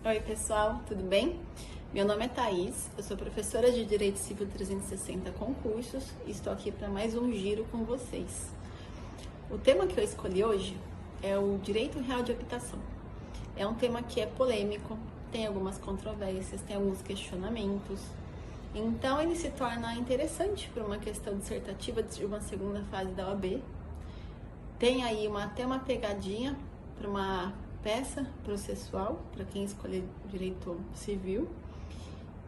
Oi pessoal, tudo bem? Meu nome é Thaís, eu sou professora de Direito Civil 360 Concursos e estou aqui para mais um giro com vocês. O tema que eu escolhi hoje é o Direito Real de Habitação. É um tema que é polêmico, tem algumas controvérsias, tem alguns questionamentos, então ele se torna interessante para uma questão dissertativa de uma segunda fase da OAB. Tem aí até uma pegadinha para uma peça processual, para quem escolher direito civil,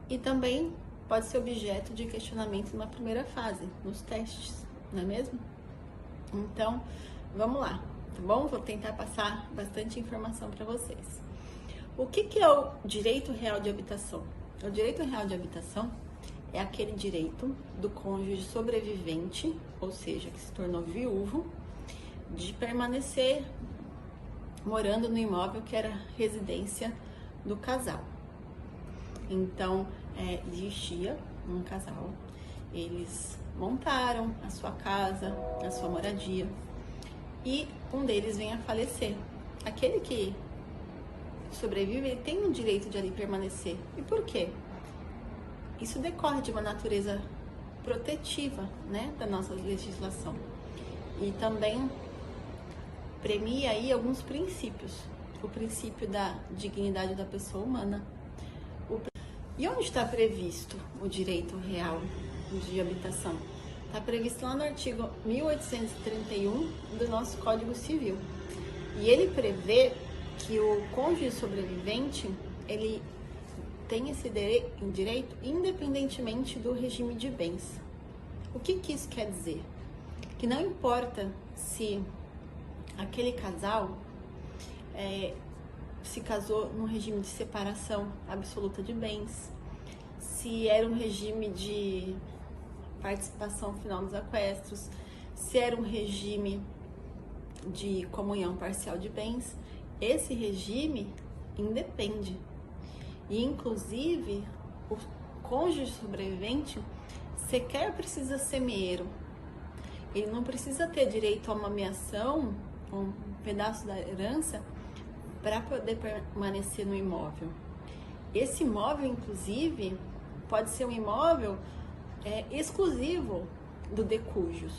e também pode ser objeto de questionamento na primeira fase, nos testes, não é mesmo? Então, vamos lá, tá bom? Vou tentar passar bastante informação para vocês. O que é o direito real de habitação? O direito real de habitação é aquele direito do cônjuge sobrevivente, ou seja, que se tornou viúvo, de permanecer morando no imóvel que era residência do casal. Então, existia um casal, eles montaram a sua casa, a sua moradia, e um deles vem a falecer. Aquele que sobrevive, ele tem o direito de ali permanecer. E por quê? Isso decorre de uma natureza protetiva, né, da nossa legislação. E também premia aí alguns princípios. O princípio da dignidade da pessoa humana. E onde está previsto o direito real de habitação? Está previsto lá no artigo 1831 do nosso Código Civil. E ele prevê que o cônjuge sobrevivente, ele tem esse direito independentemente do regime de bens. O que isso quer dizer? Que não importa se aquele casal se casou num regime de separação absoluta de bens, se era um regime de participação final nos aquestos, se era um regime de comunhão parcial de bens, esse regime independe. E, inclusive, o cônjuge sobrevivente sequer precisa ser meeiro. Ele não precisa ter direito a uma meação, um pedaço da herança, para poder permanecer no imóvel. Esse imóvel, inclusive, pode ser um imóvel exclusivo do decújus.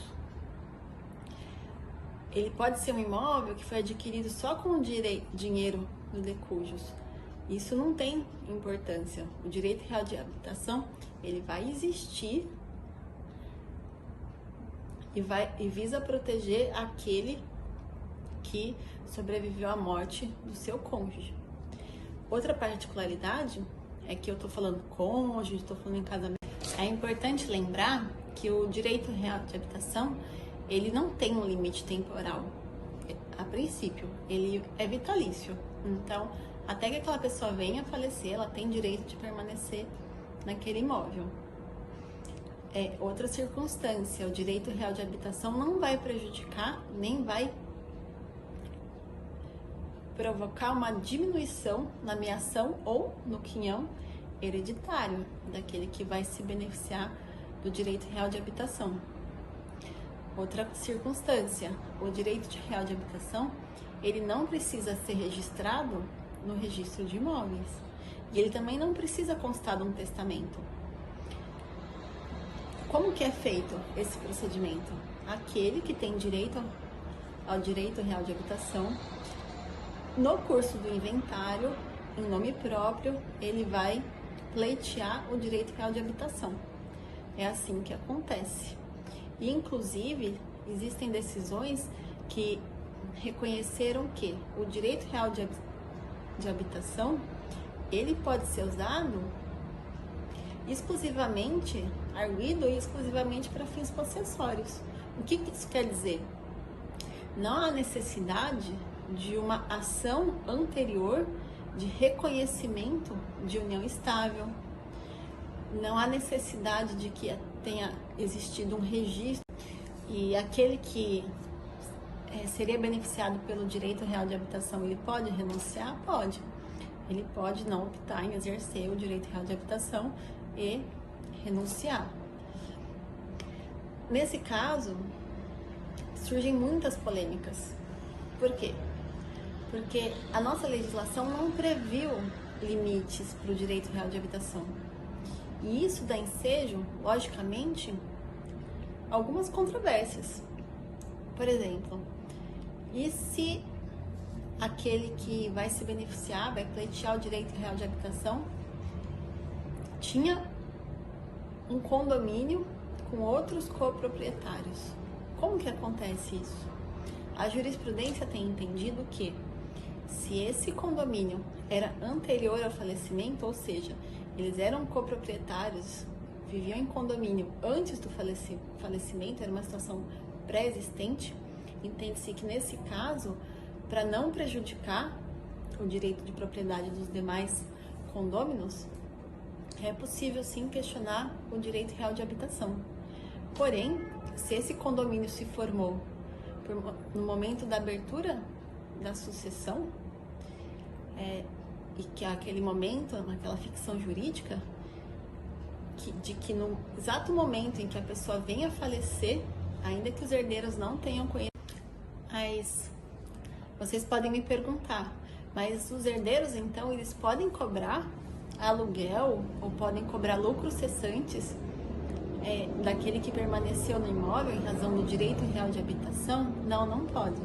Ele pode ser um imóvel que foi adquirido só com o dinheiro do decújus. Isso não tem importância. O direito real de habitação, ele vai existir e visa proteger aquele que sobreviveu à morte do seu cônjuge. Outra particularidade é que eu estou falando cônjuge, estou falando em casamento. É importante lembrar que o direito real de habitação, ele não tem um limite temporal. A princípio, ele é vitalício. Então, até que aquela pessoa venha a falecer, ela tem direito de permanecer naquele imóvel. Outra circunstância, o direito real de habitação não vai prejudicar, nem vai provocar uma diminuição na meação ou no quinhão hereditário daquele que vai se beneficiar do direito real de habitação. Outra circunstância, o direito real de habitação, ele não precisa ser registrado no registro de imóveis e ele também não precisa constar de um testamento. Como que é feito esse procedimento? Aquele que tem direito ao direito real de habitação, no curso do inventário, em nome próprio, ele vai pleitear o direito real de habitação. É assim que acontece. E, inclusive, existem decisões que reconheceram que o direito real de habitação, ele pode ser usado exclusivamente, arguido exclusivamente para fins possessórios. O que isso quer dizer? Não há necessidade de uma ação anterior de reconhecimento de união estável. Não há necessidade de que tenha existido um registro e aquele que seria beneficiado pelo direito real de habitação, ele pode renunciar? Pode. Ele pode não optar em exercer o direito real de habitação e renunciar. Nesse caso, surgem muitas polêmicas. Por quê? Porque a nossa legislação não previu limites para o direito real de habitação. E isso dá ensejo, logicamente, algumas controvérsias. Por exemplo, e se aquele que vai se beneficiar, vai pleitear o direito real de habitação, tinha um condomínio com outros coproprietários? Como que acontece isso? A jurisprudência tem entendido que se esse condomínio era anterior ao falecimento, ou seja, eles eram coproprietários, viviam em condomínio antes do falecimento, era uma situação pré-existente, entende-se que nesse caso, para não prejudicar o direito de propriedade dos demais condôminos, é possível sim questionar o direito real de habitação. Porém, se esse condomínio se formou no momento da abertura da sucessão, e que aquele momento, naquela ficção jurídica, de que no exato momento em que a pessoa venha a falecer, ainda que os herdeiros não tenham conhecimento, mas vocês podem me perguntar, mas os herdeiros então eles podem cobrar aluguel ou podem cobrar lucros cessantes daquele que permaneceu no imóvel em razão do direito real de habitação? Não, não pode.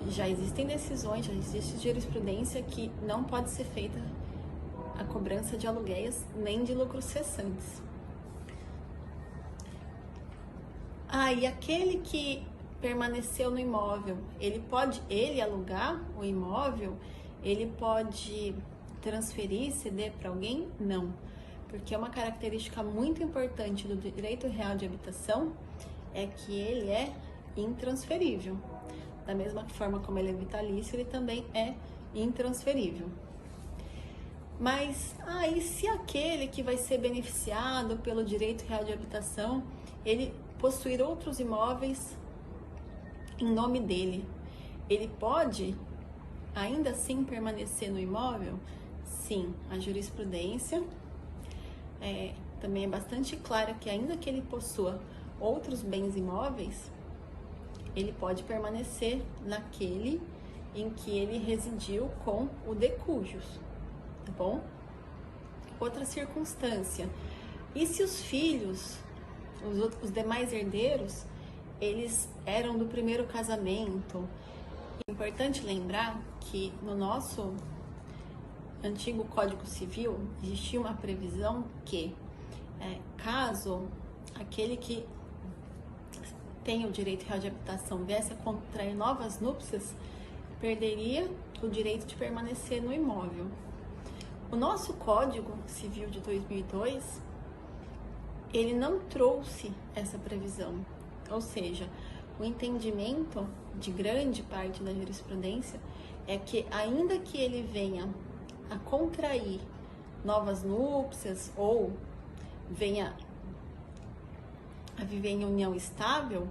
Já existem decisões, já existe jurisprudência que não pode ser feita a cobrança de aluguéis nem de lucros cessantes. E aquele que permaneceu no imóvel, ele alugar o imóvel, ele pode transferir, ceder para alguém? Não, porque uma característica muito importante do direito real de habitação é que ele é intransferível. Da mesma forma como ele é vitalício, ele também é intransferível. Mas, e se aquele que vai ser beneficiado pelo direito real de habitação, ele possuir outros imóveis em nome dele, ele pode ainda assim permanecer no imóvel? Sim, a jurisprudência também é bastante clara que ainda que ele possua outros bens imóveis, ele pode permanecer naquele em que ele residiu com o de cujus, tá bom? Outra circunstância, e se os filhos, os demais herdeiros, eles eram do primeiro casamento? É importante lembrar que no nosso antigo Código Civil existia uma previsão que, caso aquele que tem o direito real de habitação viesse a contrair novas núpcias, perderia o direito de permanecer no imóvel. O nosso Código Civil de 2002, ele não trouxe essa previsão, ou seja, o entendimento de grande parte da jurisprudência é que ainda que ele venha a contrair novas núpcias ou venha a viver em união estável,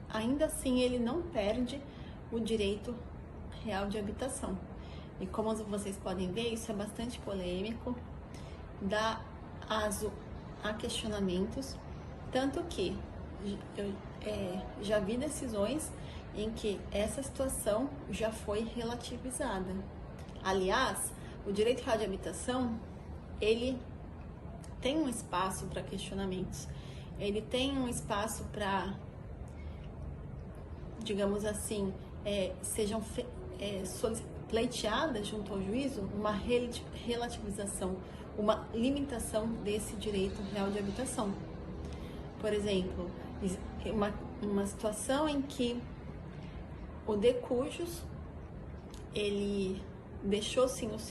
ainda assim ele não perde o direito real de habitação. E como vocês podem ver, isso é bastante polêmico, dá aso a questionamentos, tanto que eu já vi decisões em que essa situação já foi relativizada. Aliás, o direito real de habitação, ele tem um espaço para questionamentos, ele tem um espaço para, digamos assim, sejam pleiteadas junto ao juízo uma relativização, uma limitação desse direito real de habitação. Por exemplo, uma situação em que o de cujus, ele deixou sim o seu